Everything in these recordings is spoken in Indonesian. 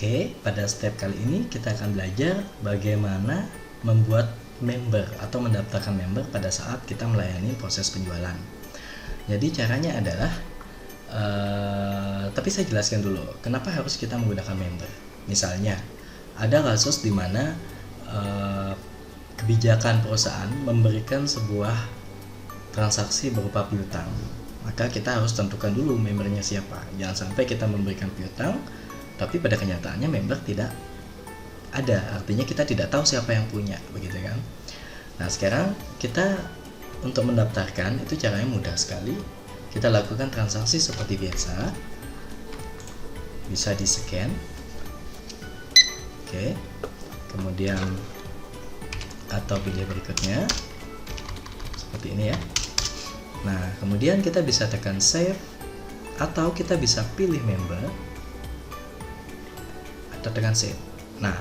Oke, pada step kali ini kita akan belajar bagaimana membuat member atau mendaftarkan member pada saat kita melayani proses penjualan. Jadi caranya adalah, tapi saya jelaskan dulu kenapa harus kita menggunakan member. Misalnya, ada kasus di mana kebijakan perusahaan memberikan sebuah transaksi berupa piutang. Maka kita harus tentukan dulu membernya siapa. Jangan sampai kita memberikan piutang tapi pada kenyataannya member tidak ada, artinya kita tidak tahu siapa yang punya, begitu kan. Nah, sekarang kita untuk mendaftarkan itu caranya mudah sekali. Kita lakukan transaksi seperti biasa, bisa di scan. Oke, kemudian atau pilih berikutnya seperti ini ya. Nah, kemudian kita bisa tekan save atau kita bisa pilih member atau tekan save. Nah,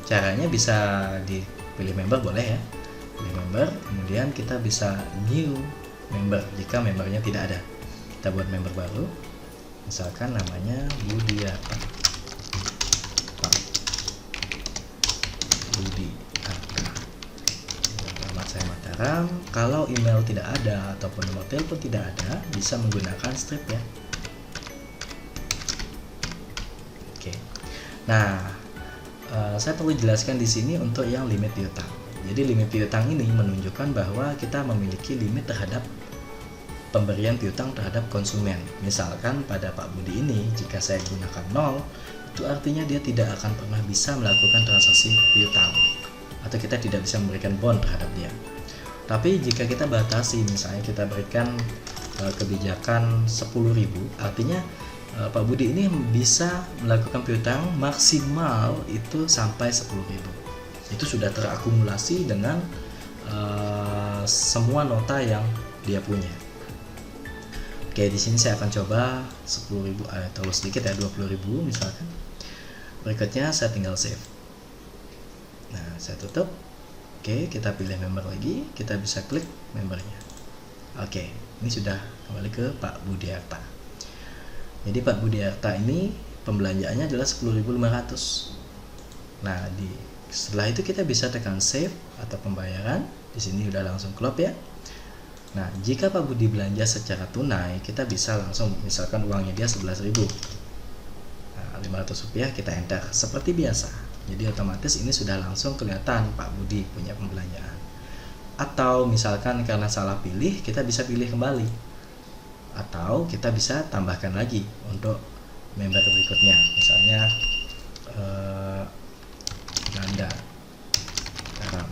caranya bisa dipilih member, boleh ya, pilih member, kemudian kita bisa new member jika membernya tidak ada. Kita buat member baru, misalkan namanya Budiarta. Alamat saya Mataram. Kalau email tidak ada ataupun nomor telepon tidak ada, bisa menggunakan strip ya. Oke. Nah, saya perlu jelaskan di sini untuk yang limit piutang. Jadi limit piutang ini menunjukkan bahwa kita memiliki limit terhadap pemberian piutang terhadap konsumen. Misalkan pada Pak Budi ini, jika saya gunakan 0, itu artinya dia tidak akan pernah bisa melakukan transaksi piutang, atau kita tidak bisa memberikan bond terhadap dia. Tapi jika kita batasi, misalnya kita berikan kebijakan 10.000, artinya Pak Budi ini bisa melakukan piutang maksimal itu sampai 10.000. Itu sudah terakumulasi dengan semua nota yang dia punya. Oke, di sini saya akan coba 10.000, terlalu sedikit ya, 20.000 misalkan. Berikutnya saya tinggal save. Nah, saya tutup. Oke, kita pilih member lagi, kita bisa klik membernya. Oke, ini sudah kembali ke Pak Budiarta. Jadi Pak Budiarta ini pembelanjaannya adalah 10.500. Nah, setelah itu kita bisa tekan save atau pembayaran. Di sini udah langsung klop ya. Nah, jika Pak Budi belanja secara tunai, kita bisa langsung, misalkan uangnya dia 11.000. Nah, Rp500 kita enter seperti biasa. Jadi otomatis ini sudah langsung kelihatan Pak Budi punya pembelanjaan. Atau misalkan karena salah pilih, kita bisa pilih kembali. Atau kita bisa tambahkan lagi untuk member berikutnya, misalnya Nanda Karam.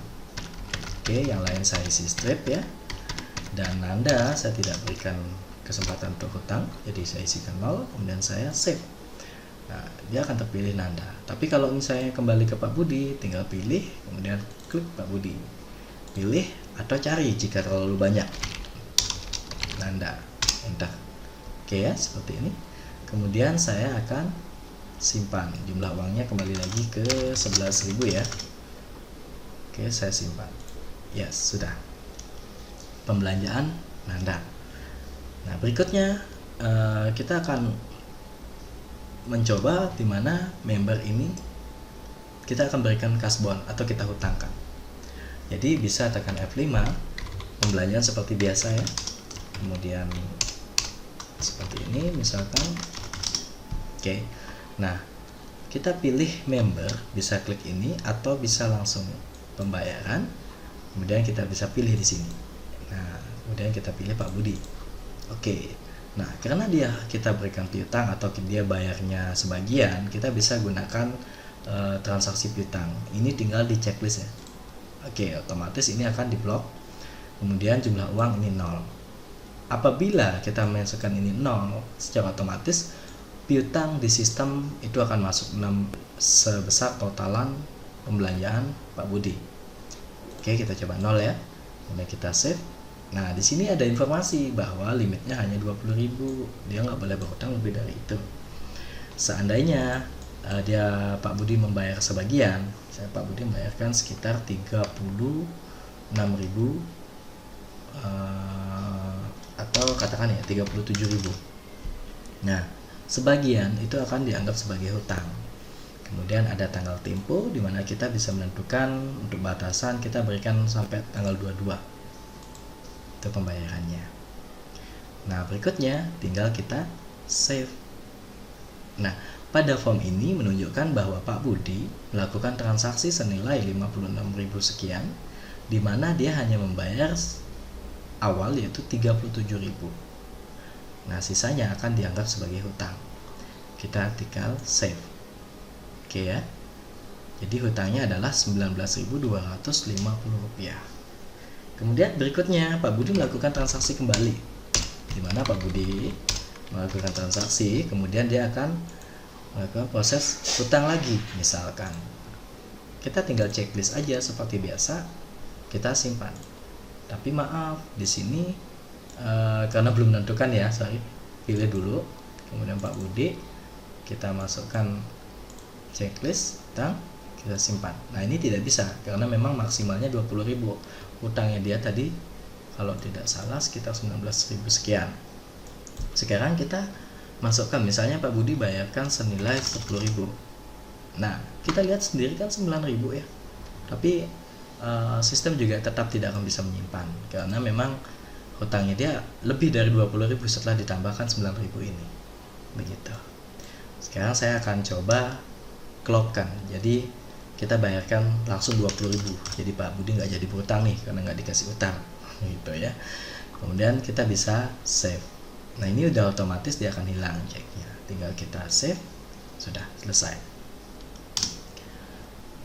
Oke, yang lain saya isi strip ya, dan Nanda saya tidak berikan kesempatan untuk hutang, jadi saya isikan 0, kemudian saya save. Nah, dia akan terpilih Nanda. Tapi kalau misalnya kembali ke Pak Budi, tinggal pilih, kemudian klik Pak Budi, pilih atau cari jika terlalu banyak Nanda, enter. Oke ya, seperti ini. Kemudian saya akan simpan jumlah uangnya kembali lagi ke 11.000 ya. Oke, saya simpan. Yes, sudah. Pembelanjaan Nanda. Nah, berikutnya kita akan mencoba di mana member ini kita akan berikan kasbon atau kita hutangkan. Jadi bisa tekan F5, pembelanjaan seperti biasa ya. Kemudian seperti ini misalkan. Oke. Nah, kita pilih member, bisa klik ini atau bisa langsung pembayaran. Kemudian kita bisa pilih di sini. Nah, kemudian kita pilih Pak Budi. Oke. Nah, karena kita berikan piutang atau dia bayarnya sebagian, kita bisa gunakan transaksi piutang. Ini tinggal di checklist ya. Oke, otomatis ini akan diblok. Kemudian jumlah uang ini 0. Apabila kita masukkan ini 0, secara otomatis piutang di sistem itu akan masuk sebesar totalan pembelanjaan Pak Budi. Oke, kita coba 0 ya. Kemudian kita save. Nah, di sini ada informasi bahwa limitnya hanya 20.000. Dia nggak boleh berhutang lebih dari itu. Seandainya dia Pak Budi membayar sebagian, saya Pak Budi membayarkan sekitar 36.000 atau katakan ya 37.000. Nah, sebagian itu akan dianggap sebagai hutang. Kemudian ada tanggal tempo di mana kita bisa menentukan untuk batasan kita berikan sampai tanggal 22 itu pembayarannya. Nah, berikutnya tinggal kita save. Nah, pada form ini menunjukkan bahwa Pak Budi melakukan transaksi senilai 56.000 sekian, di mana dia hanya membayar awal yaitu 37.000. Nah, sisanya akan dianggap sebagai hutang. Kita tinggal save. Oke ya. Jadi hutangnya adalah Rp19.250. Kemudian berikutnya Pak Budi melakukan transaksi kembali, di mana Pak Budi melakukan transaksi, kemudian dia akan melakukan proses hutang lagi. Misalkan kita tinggal checklist aja seperti biasa, kita simpan. Tapi maaf, di sini karena belum menentukan ya, sorry, pilih dulu. Kemudian Pak Budi, kita masukkan checklist hutang, kita simpan. Nah, ini tidak bisa karena memang maksimalnya 20.000. Hutangnya dia tadi kalau tidak salah sekitar 19.000 sekian. Sekarang kita masukkan, misalnya Pak Budi bayarkan senilai 10.000. Nah, kita lihat sendiri kan 9.000 ya. Tapi sistem juga tetap tidak akan bisa menyimpan karena memang hutangnya dia lebih dari 20.000 setelah ditambahkan 9.000 ini. Begitu. Sekarang saya akan coba klopkan. Jadi kita bayarkan langsung 20.000. Jadi Pak Budi nggak jadi berhutang nih karena nggak dikasih utang, gitu ya. Kemudian kita bisa save. Nah, ini udah otomatis dia akan hilang ceknya. Tinggal kita save, sudah selesai.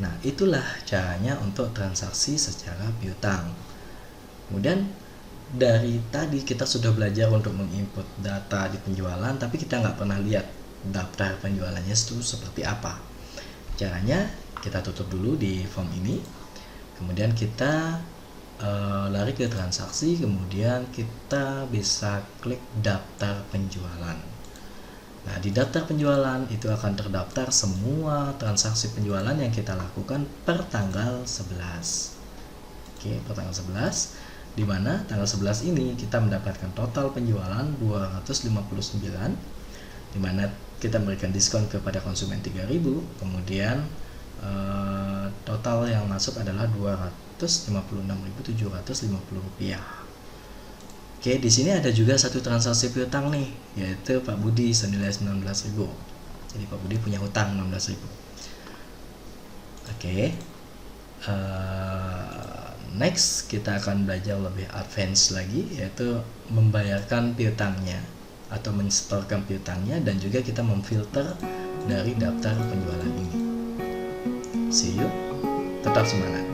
Nah, itulah caranya untuk transaksi secara piutang. Kemudian dari tadi kita sudah belajar untuk menginput data di penjualan, tapi kita nggak pernah lihat daftar penjualannya itu seperti apa. Caranya kita tutup dulu di form ini, kemudian kita lari ke transaksi, kemudian kita bisa klik daftar penjualan. Nah, di daftar penjualan itu akan terdaftar semua transaksi penjualan yang kita lakukan per tanggal 11. Oke, per tanggal 11, di mana tanggal 11 ini kita mendapatkan total penjualan 259, di mana kita memberikan diskon kepada konsumen 3.000, kemudian total yang masuk adalah Rp256.750. Oke, di sini ada juga satu transaksi piutang nih, yaitu Pak Budi senilai 19.000. Jadi Pak Budi punya hutang 16.000. Oke. Next kita akan belajar lebih advance lagi, yaitu membayarkan piutangnya atau mensetorkan piutangnya, dan juga kita memfilter dari daftar penjualan ini. See you, tetap semangat.